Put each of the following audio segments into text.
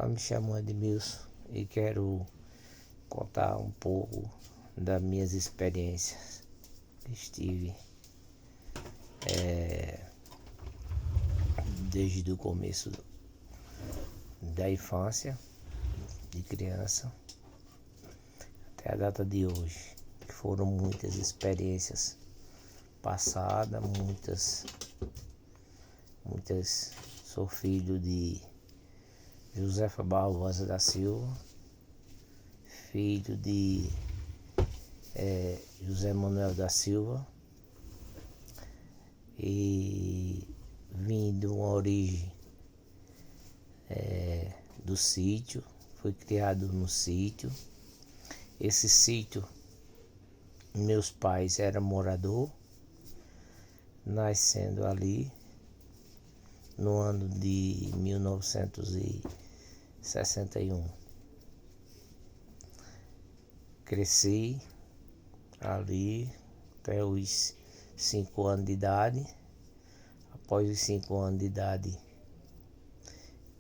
Me chamo Edmilson e quero contar um pouco das minhas experiências que estive desde o começo da infância, de criança, até a data de hoje, que foram muitas experiências passadas, muitas. Sou filho de Josefa Barbosa da Silva, filho de José Manuel da Silva, e vim de uma origem do sítio, fui criado no sítio. Esse sítio, meus pais eram morador, nascendo ali no ano de 1961. Cresci ali até os 5 anos de idade. Após os 5 anos de idade,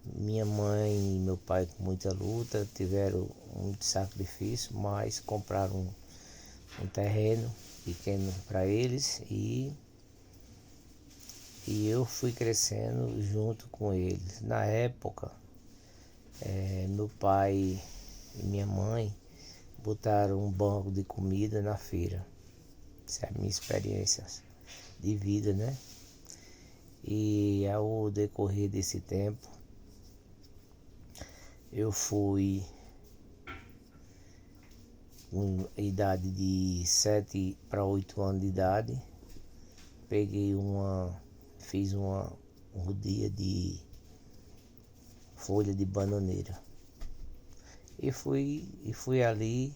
minha mãe e meu pai, com muita luta, tiveram muito sacrifício, mas compraram um terreno pequeno para eles e eu fui crescendo junto com eles. Na época, meu pai e minha mãe botaram um banco de comida na feira. Essa é a minha experiência de vida, né? E ao decorrer desse tempo, eu fui com idade de 7 para 8 anos de idade, fiz uma rodia de folha de bananeira e fui ali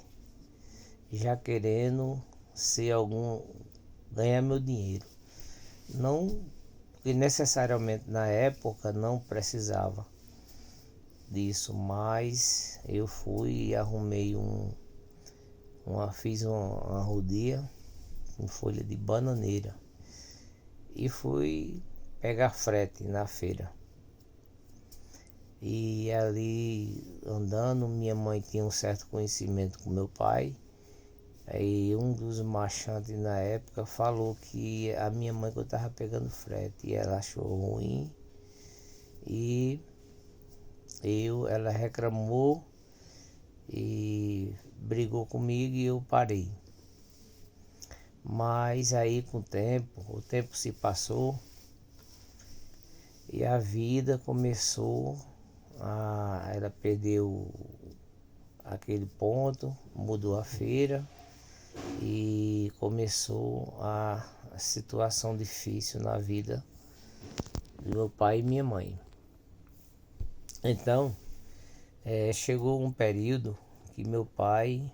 já querendo ganhar meu dinheiro. Não, porque necessariamente na época não precisava disso, mas eu fui e arrumei fiz uma rodia com folha de bananeira e fui pegar frete na feira. E ali andando, minha mãe tinha um certo conhecimento com meu pai. Aí um dos marchantes na época falou que a minha mãe que eu estava pegando frete e ela achou ruim e ela reclamou e brigou comigo e eu parei. Mas aí com o tempo se passou e a vida começou ela perdeu aquele ponto, mudou a feira e começou a situação difícil na vida do meu pai e minha mãe. Então, chegou um período que meu pai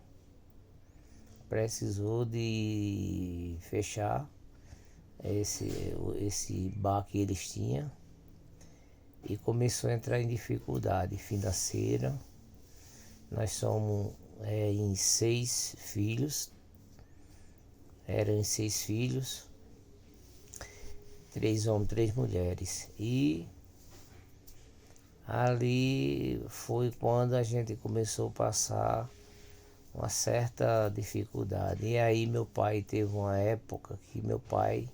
precisou de fechar esse bar que eles tinham e começou a entrar em dificuldade financeira. Nós somos em 6 filhos, eram 6 filhos, 3 homens, 3 mulheres. E ali foi quando a gente começou a passar uma certa dificuldade. E aí meu pai teve uma época que meu pai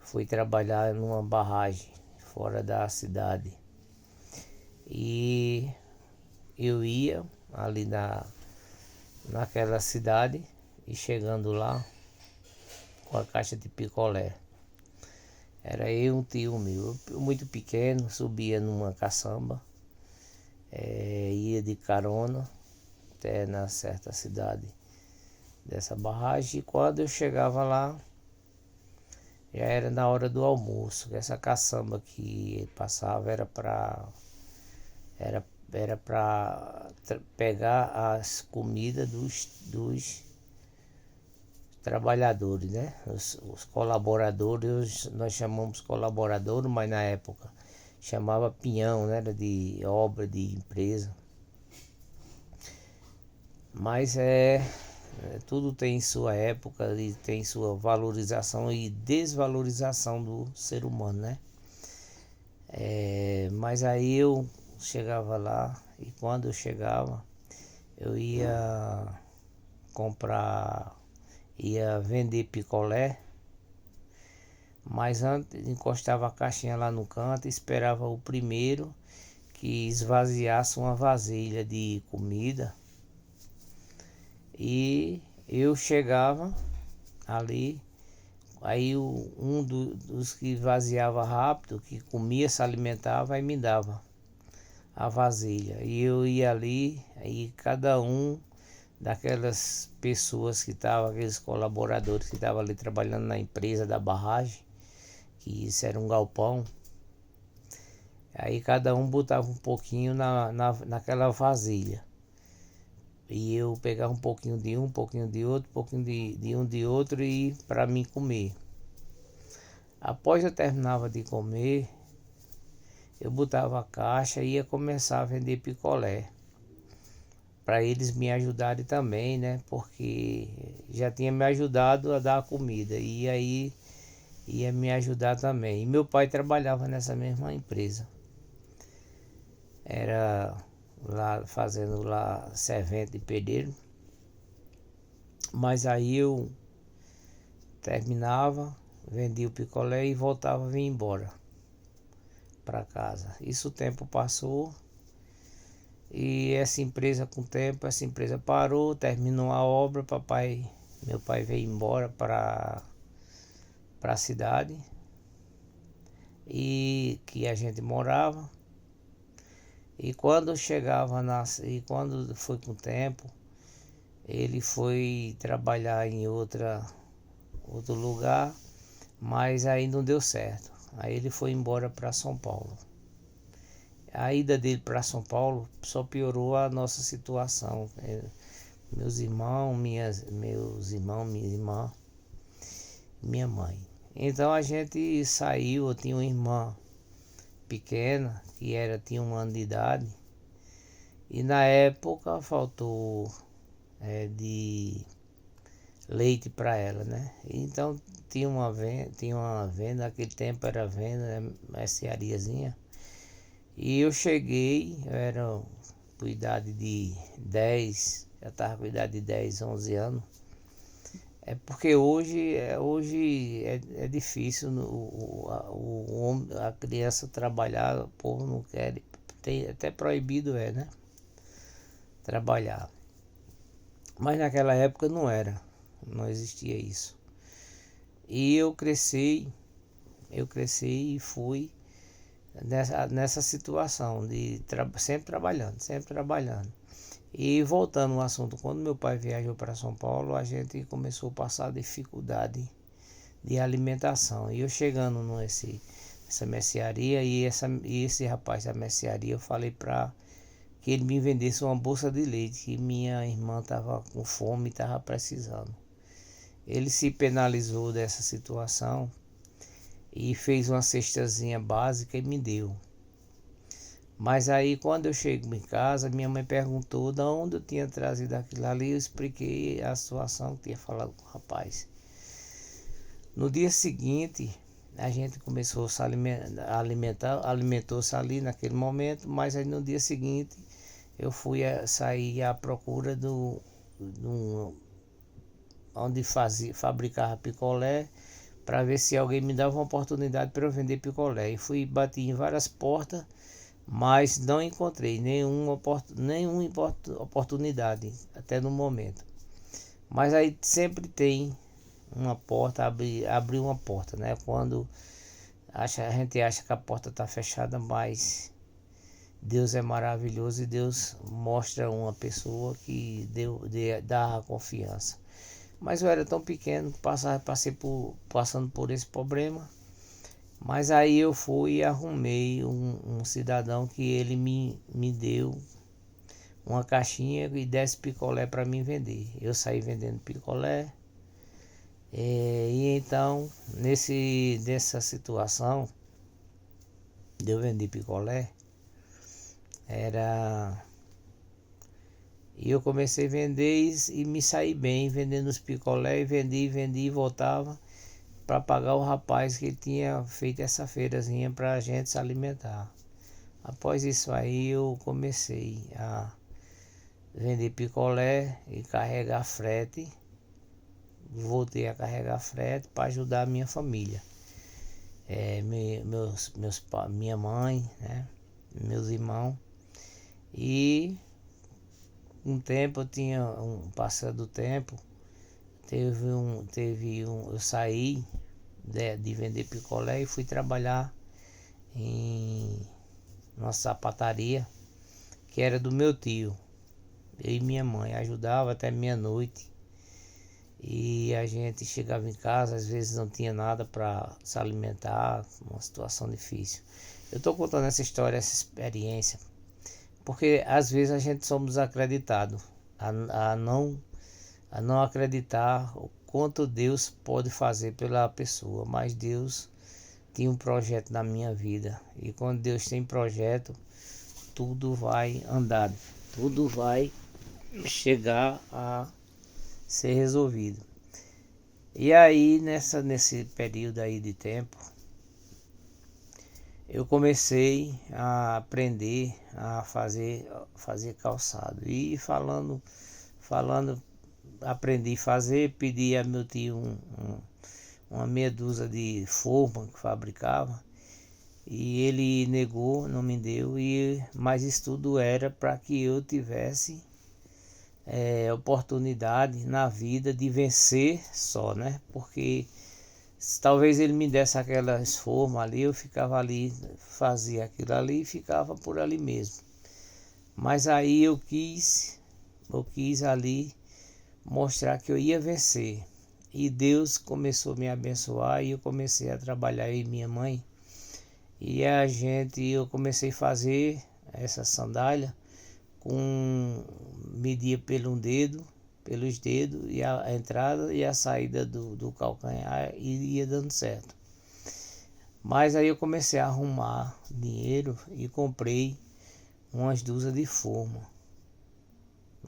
foi trabalhar numa barragem fora da cidade. E eu ia ali naquela cidade e chegando lá com a caixa de picolé. Era eu e um tio meu, muito pequeno, subia numa caçamba, ia de carona até na certa cidade dessa barragem. E quando eu chegava lá, já era na hora do almoço. Essa caçamba que passava era para pegar as comidas dos trabalhadores, né? Os colaboradores, nós chamamos colaboradores, mas na época chamava pinhão, né? Era de obra, de empresa. Mas tudo tem sua época e tem sua valorização e desvalorização do ser humano, né? Mas aí eu chegava lá e quando eu chegava, eu ia comprar, ia vender picolé, mas antes encostava a caixinha lá no canto e esperava o primeiro que esvaziasse uma vasilha de comida. E eu chegava ali, aí dos que vaziava rápido, que comia, se alimentava, aí me dava a vasilha. E eu ia ali, aí cada um daquelas pessoas que estavam, aqueles colaboradores que estavam ali trabalhando na empresa da barragem, que isso era um galpão, aí cada um botava um pouquinho naquela vasilha. E eu pegava um pouquinho de um pouquinho de outro, um pouquinho de um de outro e para mim comer. Após eu terminava de comer, eu botava a caixa e ia começar a vender picolé. Para eles me ajudarem também, né? Porque já tinha me ajudado a dar a comida e aí ia me ajudar também. E meu pai trabalhava nessa mesma empresa. Era lá fazendo lá servente de pedreiro. Mas aí eu terminava, vendia o picolé e voltava a vir embora para casa. Isso o tempo passou e essa empresa com o tempo, essa empresa parou, terminou a obra, meu pai veio embora para a cidade e que a gente morava. E quando e quando foi com o tempo, ele foi trabalhar em outro lugar, mas aí não deu certo. Aí ele foi embora para São Paulo. A ida dele para São Paulo só piorou a nossa situação. Meus irmãos, minha irmã, minha mãe. Então a gente saiu, eu tinha uma irmã pequena, tinha 1 ano de idade, e na época faltou de leite para ela, né? Então tinha uma venda, naquele tempo era venda, né? Merceariazinha. E eu cheguei, eu era com idade de 10, já estava com idade de 10, 11 anos. É porque hoje é difícil a criança trabalhar, o povo não quer, até proibido né? Trabalhar. Mas naquela época não existia isso. E eu cresci e fui nessa situação de sempre trabalhando. E voltando ao assunto, quando meu pai viajou para São Paulo, a gente começou a passar dificuldade de alimentação. E eu chegando nessa mercearia e esse rapaz da mercearia, eu falei para que ele me vendesse uma bolsa de leite, que minha irmã estava com fome e estava precisando. Ele se penalizou dessa situação e fez uma cestazinha básica e me deu. Mas aí quando eu chego em casa, minha mãe perguntou de onde eu tinha trazido aquilo ali, eu expliquei a situação que tinha falado com o rapaz. No dia seguinte, a gente começou a se alimentar, alimentou-se ali naquele momento, mas aí no dia seguinte eu sair à procura onde fabricava picolé, para ver se alguém me dava uma oportunidade para eu vender picolé. E bati em várias portas, mas não encontrei nenhuma oportunidade até no momento. Mas aí sempre tem uma porta, abrir uma porta, né? Quando a gente acha que a porta está fechada, mas Deus é maravilhoso e Deus mostra uma pessoa que dá a confiança. Mas eu era tão pequeno, passando por esse problema. Mas aí eu fui e arrumei um cidadão que ele me deu uma caixinha e 10 picolé para mim vender. Eu saí vendendo picolé. E então, nessa situação de eu vender picolé, e eu comecei a vender e me saí bem vendendo os picolé, vendi e voltava para pagar o rapaz que tinha feito essa feirazinha para a gente se alimentar. Após isso aí eu comecei a vender picolé e carregar frete. Voltei a carregar frete para ajudar a minha família. Minha mãe, né? Meus irmãos. E um tempo passando do tempo, eu saí de vender picolé e fui trabalhar em uma sapataria que era do meu tio. Eu e minha mãe ajudava até meia-noite. E a gente chegava em casa, às vezes não tinha nada para se alimentar, uma situação difícil. Eu estou contando essa história, essa experiência, porque às vezes a gente somos desacreditados a não acreditar o quanto Deus pode fazer pela pessoa. Mas Deus tinha um projeto na minha vida, e quando Deus tem projeto, tudo vai andar, tudo vai chegar a ser resolvido. E aí nesse período aí de tempo, eu comecei a aprender a fazer calçado. E falando, aprendi a fazer, pedi a meu tio uma meia dúzia de forma que fabricava. E ele negou, não me deu, mas isso tudo era para que eu tivesse oportunidade na vida de vencer só, né? Porque talvez ele me desse aquelas formas ali, eu ficava ali, fazia aquilo ali e ficava por ali mesmo. Mas aí eu quis ali mostrar que eu ia vencer. E Deus começou a me abençoar e eu comecei a trabalhar, eu e minha mãe. E eu comecei a fazer essa sandália media pelos dedos, e a entrada e a saída do calcanhar, e ia dando certo. Mas aí eu comecei a arrumar dinheiro e comprei umas dúzias de forma.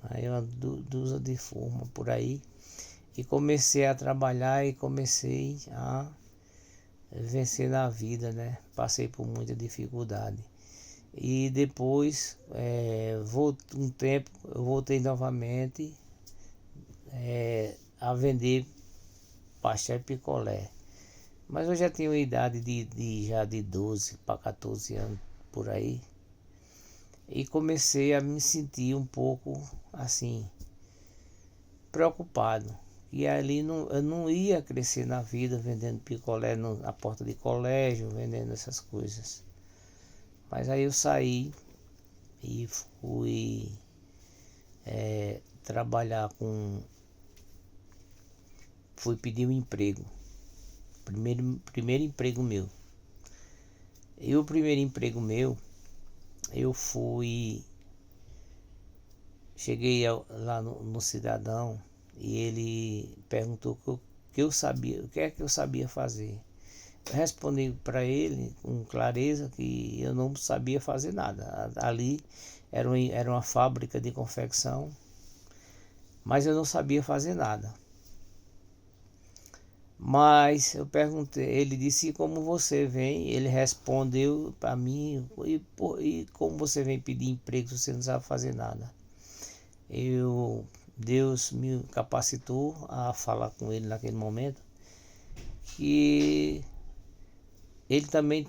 Aí uma dúzia de forma por aí. E comecei a trabalhar e comecei a vencer na vida, né? Passei por muita dificuldade. E depois, um tempo, eu voltei novamente a vender pastel e picolé. Mas eu já tinha uma idade de 12 para 14 anos por aí. E comecei a me sentir um pouco assim, preocupado. E ali eu não ia crescer na vida vendendo picolé na porta de colégio, vendendo essas coisas. Mas aí eu saí e fui trabalhar fui pedir um emprego. Primeiro emprego meu. E o primeiro emprego meu, eu cheguei lá no cidadão e ele perguntou o que eu sabia, o que é que eu sabia fazer. Eu respondi para ele com clareza que eu não sabia fazer nada. Ali era uma fábrica de confecção, mas eu não sabia fazer nada. Mas eu perguntei, ele disse: como você vem? Ele respondeu para mim: e como você vem pedir emprego se você não sabe fazer nada? Deus me capacitou a falar com ele naquele momento, que ele também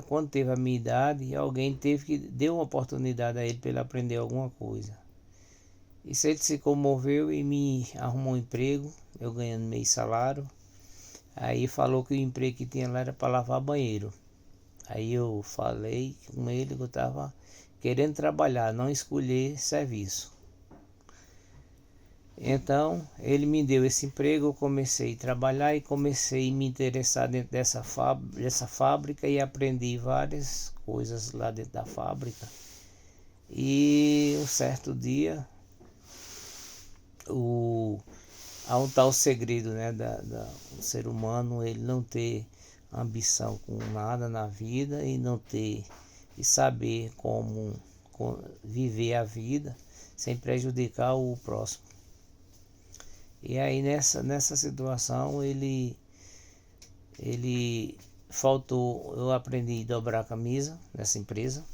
quando teve a minha idade, alguém deu uma oportunidade a ele para ele aprender alguma coisa. Isso ele se comoveu e me arrumou um emprego, eu ganhando meio salário. Aí falou que o emprego que tinha lá era para lavar banheiro. Aí eu falei com ele que eu estava querendo trabalhar, não escolher serviço. Então ele me deu esse emprego, eu comecei a trabalhar e comecei a me interessar dentro dessa fábrica e aprendi várias coisas lá dentro da fábrica. E um certo dia, há um tal segredo, né, do ser humano, ele não ter ambição com nada na vida e saber como viver a vida sem prejudicar o próximo. E aí nessa situação ele faltou, eu aprendi a dobrar a camisa nessa empresa.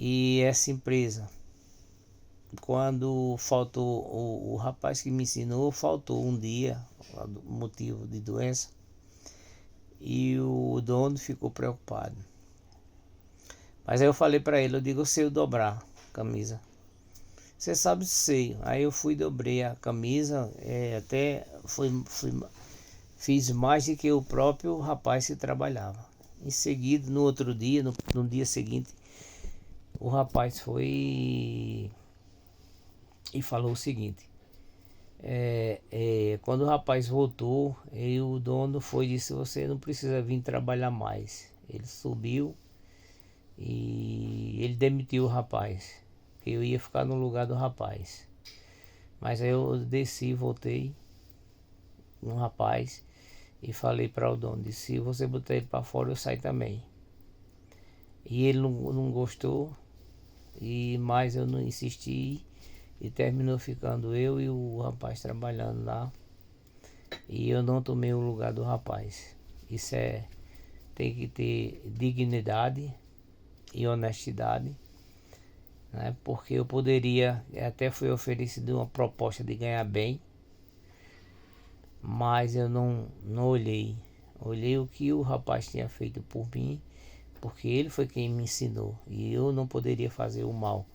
E essa empresa, quando faltou, o rapaz que me ensinou, faltou um dia, motivo de doença, e o dono ficou preocupado. Mas aí eu falei para ele, eu digo, eu sei dobrar a camisa. Você sabe, sei. Aí eu fui, dobrei a camisa, até fiz mais do que o próprio rapaz que trabalhava. Em seguida, no outro dia, no dia seguinte, o rapaz foi e falou o seguinte. Quando o rapaz voltou, o dono foi e disse, você não precisa vir trabalhar mais. Ele subiu e ele demitiu o rapaz, que eu ia ficar no lugar do rapaz. Mas aí eu desci, voltei no rapaz e falei para o dono, disse, se você botar ele para fora, eu saio também. E ele não gostou, mas eu não insisti, e terminou ficando eu e o rapaz trabalhando lá. E eu não tomei o lugar do rapaz. Isso tem que ter dignidade e honestidade, né? Porque eu poderia, até foi oferecido uma proposta de ganhar bem, mas eu não olhei. Olhei o que o rapaz tinha feito por mim, porque ele foi quem me ensinou e eu não poderia fazer o mal,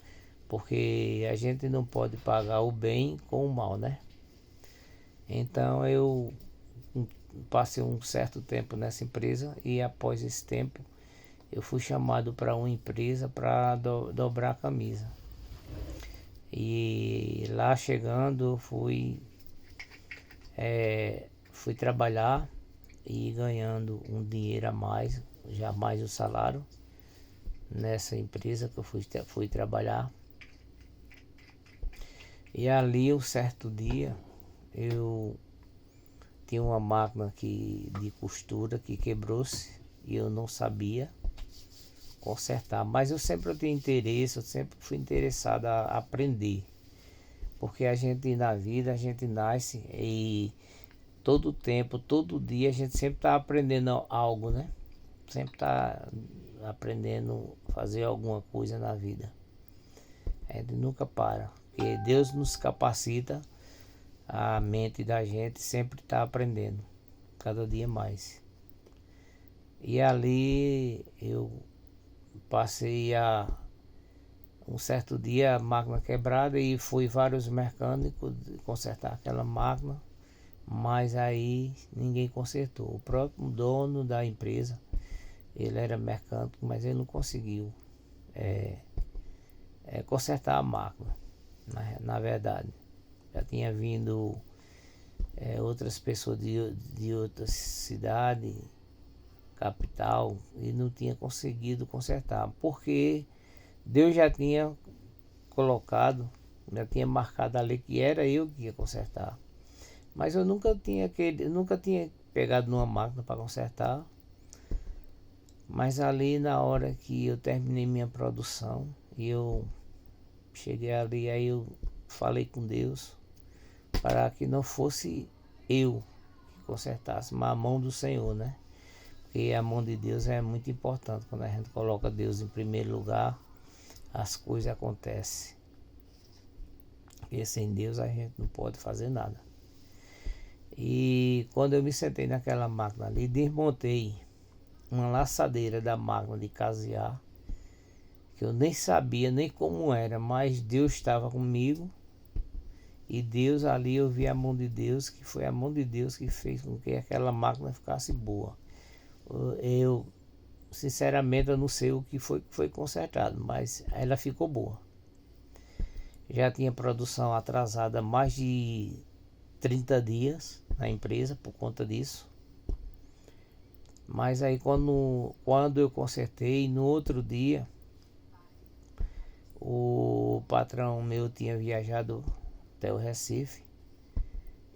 porque a gente não pode pagar o bem com o mal, né? Então eu passei um certo tempo nessa empresa e após esse tempo eu fui chamado para uma empresa para dobrar a camisa. E lá chegando fui trabalhar e ganhando um dinheiro a mais, já mais o salário, nessa empresa que eu fui trabalhar. E ali um certo dia eu tinha uma máquina de costura que quebrou-se e eu não sabia consertar, mas eu sempre tenho interesse, eu sempre fui interessado a aprender, porque a gente na vida, a gente nasce e todo tempo, todo dia a gente sempre está aprendendo algo, né? Sempre está aprendendo a fazer alguma coisa na vida. A gente nunca para, porque Deus nos capacita, a mente da gente sempre está aprendendo, cada dia mais. E ali eu passei um certo dia a máquina quebrada e fui vários mecânicos consertar aquela máquina, mas aí ninguém consertou. O próprio dono da empresa, ele era mecânico, mas ele não conseguiu consertar a máquina, na verdade. Já tinha vindo outras pessoas de outra cidade, capital, e não tinha conseguido consertar, porque Deus já tinha colocado, já tinha marcado ali que era eu que ia consertar. Mas eu nunca tinha pegado numa máquina para consertar. Mas ali na hora que eu terminei minha produção e eu cheguei ali, aí eu falei com Deus para que não fosse eu que consertasse, mas a mão do Senhor, né? Porque a mão de Deus é muito importante. Quando a gente coloca Deus em primeiro lugar, as coisas acontecem. Porque sem Deus a gente não pode fazer nada. E quando eu me sentei naquela máquina ali, desmontei uma laçadeira da máquina de casear, que eu nem sabia nem como era, mas Deus estava comigo. E Deus ali, eu vi a mão de Deus, que foi a mão de Deus que fez com que aquela máquina ficasse boa. Eu sinceramente eu não sei o que foi consertado, mas ela ficou boa. Já tinha produção atrasada mais de 30 dias na empresa por conta disso. Mas aí quando eu consertei, no outro dia, o patrão meu tinha viajado até o Recife.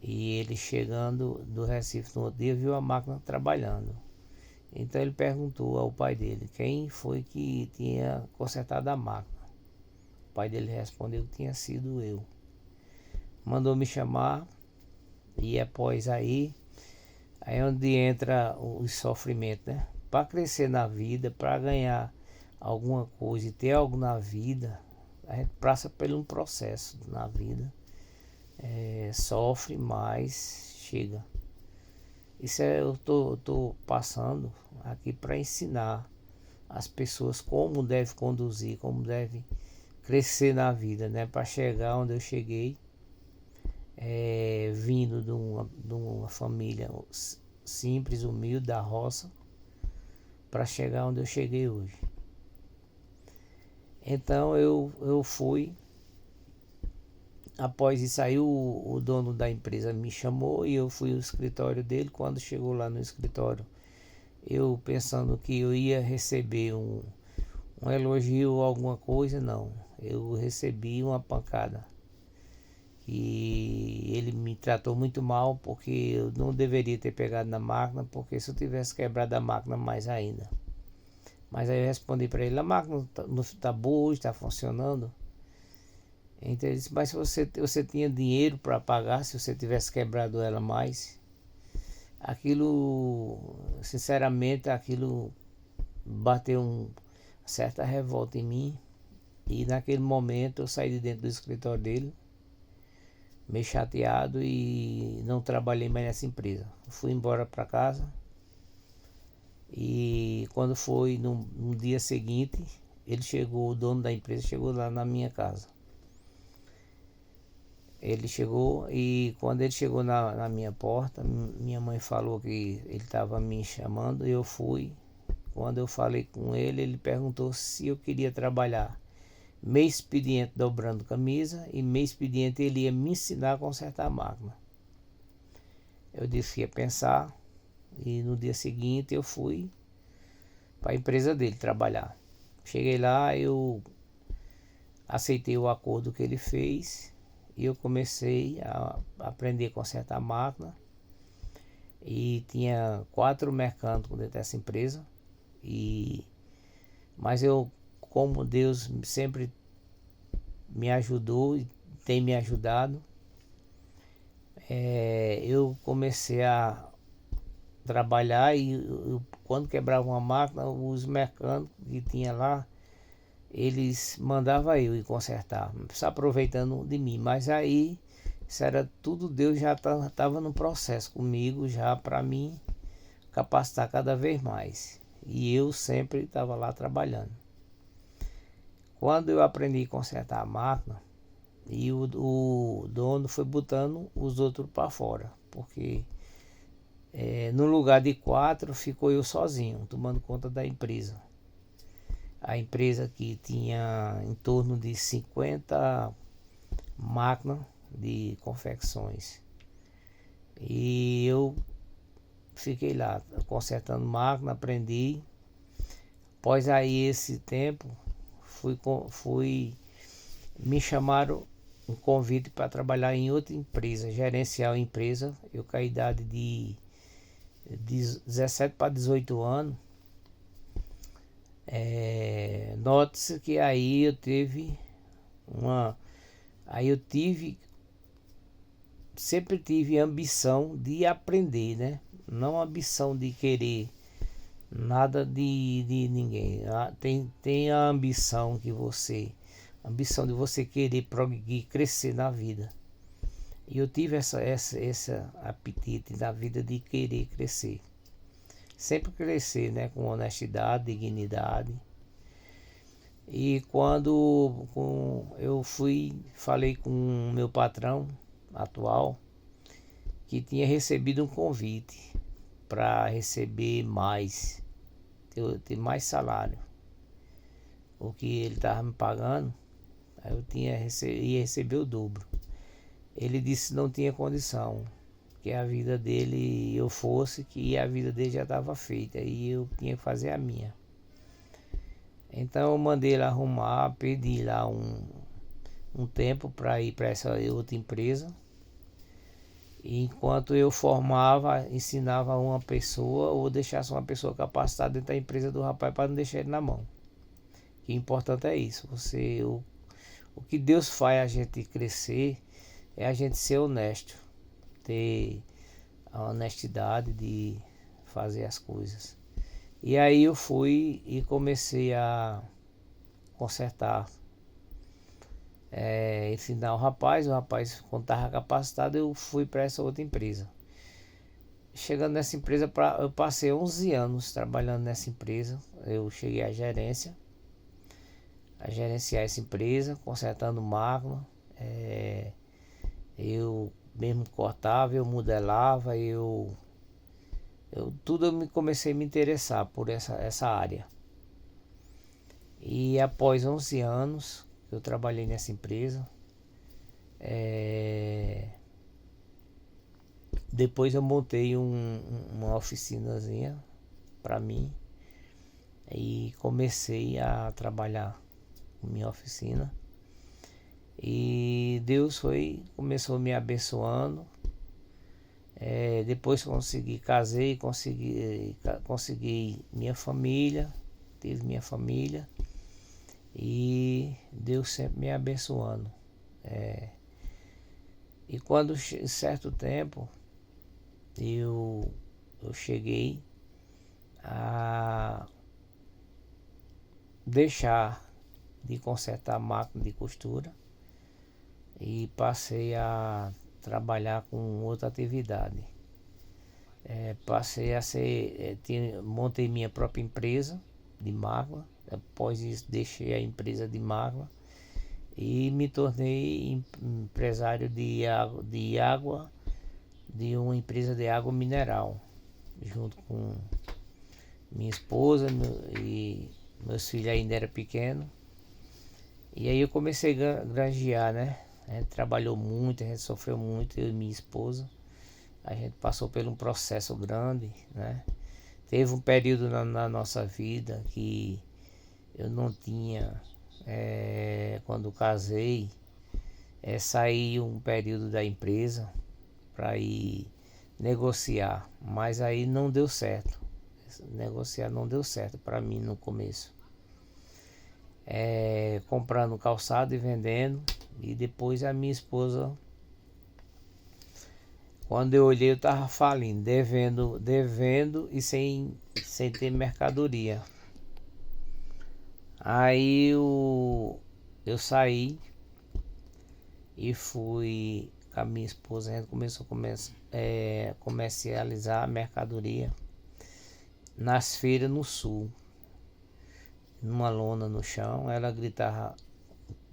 E ele chegando do Recife no outro dia, viu a máquina trabalhando. Então ele perguntou ao pai dele quem foi que tinha consertado a máquina. O pai dele respondeu que tinha sido eu. Mandou me chamar e após aí é onde entra o sofrimento, né? Para crescer na vida, para ganhar alguma coisa e ter algo na vida, a gente passa por um processo na vida, sofre, mas chega. Isso eu tô passando aqui para ensinar as pessoas como deve conduzir, como deve crescer na vida, né? Para chegar onde eu cheguei, vindo de uma família simples, humilde, da roça, para chegar onde eu cheguei hoje. Então eu fui, após isso aí o dono da empresa me chamou e eu fui ao escritório dele. Quando chegou lá no escritório, eu pensando que eu ia receber um elogio ou alguma coisa, não. Eu recebi uma pancada. E ele me tratou muito mal, porque eu não deveria ter pegado na máquina, porque se eu tivesse quebrado a máquina mais ainda. Mas aí eu respondi para ele: a máquina não está boa hoje, está funcionando. Então ele disse: mas se você tinha dinheiro para pagar, se você tivesse quebrado ela mais. Aquilo, sinceramente, aquilo bateu uma certa revolta em mim. E naquele momento eu saí de dentro do escritório dele, meio chateado, e não trabalhei mais nessa empresa. Fui embora para casa. E quando foi no dia seguinte, o dono da empresa chegou lá na minha casa. Ele chegou, e quando ele chegou na minha porta, minha mãe falou que ele estava me chamando. Eu fui. Quando eu falei com ele, ele perguntou se eu queria trabalhar meio expediente dobrando camisa, e meio expediente ele ia me ensinar a consertar a máquina. Eu disse que ia pensar, e no dia seguinte eu fui para a empresa dele trabalhar. Cheguei lá, eu aceitei o acordo que ele fez e eu comecei a aprender a consertar a máquina. E tinha 4 mecânicos dentro dessa empresa. Mas eu, como Deus sempre me ajudou e tem me ajudado, eu comecei a trabalhar. E quando quebrava uma máquina, os mecânicos que tinha lá, eles mandavam eu ir consertar, se aproveitando de mim. Mas aí isso era tudo, Deus já estava no processo comigo, já para mim capacitar cada vez mais. E eu sempre estava lá trabalhando. Quando eu aprendi a consertar a máquina, e o dono foi botando os outros para fora, porque no lugar de 4 ficou eu sozinho, tomando conta da empresa. A empresa que tinha em torno de 50 máquinas de confecções. E eu fiquei lá consertando máquina, aprendi. Após aí esse tempo, me chamaram um convite para trabalhar em outra empresa, gerenciar a empresa. Eu com a idade de 17 para 18 anos. Note-se que aí eu sempre tive ambição de aprender, né? Não ambição de querer nada de ninguém. Tem a ambição ambição de você querer progredir, crescer na vida. E eu tive essa apetite na vida de querer crescer. Sempre crescer, né? Com honestidade, dignidade. E quando eu falei com o meu patrão atual, que tinha recebido um convite para receber mais, ter mais salário, o que ele estava me pagando, aí eu ia receber o dobro. Ele disse que não tinha condição, que a vida dele eu fosse, que a vida dele já estava feita e eu tinha que fazer a minha. Então eu mandei ele arrumar, pedi lá um tempo para ir para essa outra empresa. E enquanto eu formava, ensinava uma pessoa, ou deixasse uma pessoa capacitada dentro da empresa do rapaz, para não deixar ele na mão. Que importante é isso. O que Deus faz a gente crescer é a gente ser honesto, ter a honestidade de fazer as coisas. E aí eu fui e comecei a consertar, ensinar o rapaz quando estava capacitado, eu fui para essa outra empresa. Chegando nessa empresa, eu passei 11 anos trabalhando nessa empresa. Eu cheguei à gerência, a gerenciar essa empresa, consertando máquina. Eu mesmo cortava, eu modelava, comecei a me interessar por essa área. E após 11 anos que eu trabalhei nessa empresa, depois eu montei uma oficinazinha para mim e comecei a trabalhar com minha oficina. E Deus começou me abençoando. Depois casei, consegui minha família, tive minha família e Deus sempre me abençoando. E quando certo tempo eu cheguei a deixar de consertar máquina de costura e passei a trabalhar com outra atividade. Passei a montei minha própria empresa de máquina. Após isso deixei a empresa de máquina e me tornei empresário de água, de uma empresa de água mineral, junto com minha esposa e meus filhos ainda eram pequenos. E aí eu comecei a granjear, né? A gente trabalhou muito, a gente sofreu muito, eu e minha esposa. A gente passou por um processo grande, né? Teve um período na nossa vida que eu não tinha, quando casei, saí um período da empresa para ir negociar, mas aí não deu certo. Negociar não deu certo para mim no começo. Comprando calçado e vendendo, e depois a minha esposa, quando eu olhei, eu estava falindo, devendo e sem ter mercadoria. Aí eu saí e fui com a minha esposa. A gente começou a comercializar a mercadoria nas feiras no sul, numa lona no chão. Ela gritava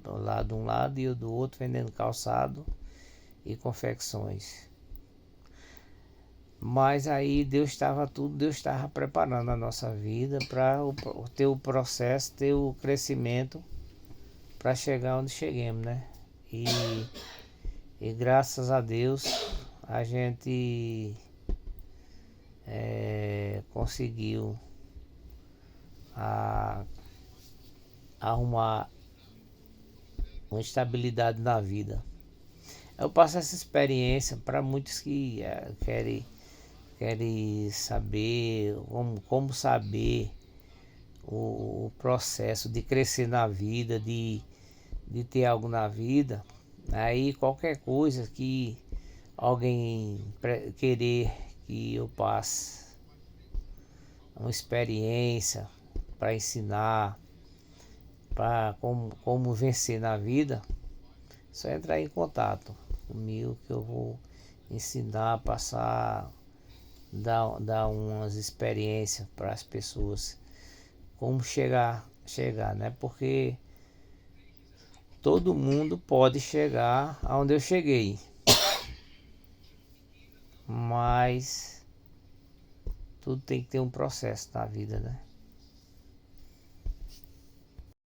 lá de um lado e eu do outro, vendendo calçado e confecções. Mas aí Deus estava preparando a nossa vida para ter o processo, ter o crescimento para chegar onde cheguemos, né? E graças a Deus a gente conseguiu arrumar uma estabilidade na vida. Eu passo essa experiência para muitos que querem saber como saber o processo de crescer na vida, de ter algo na vida. Aí qualquer coisa que alguém querer que eu passe uma experiência para ensinar, para como vencer na vida, só entrar em contato comigo que eu vou ensinar, passar, dar umas experiências para as pessoas, como chegar, né? Porque todo mundo pode chegar aonde eu cheguei, mas tudo tem que ter um processo na vida, né?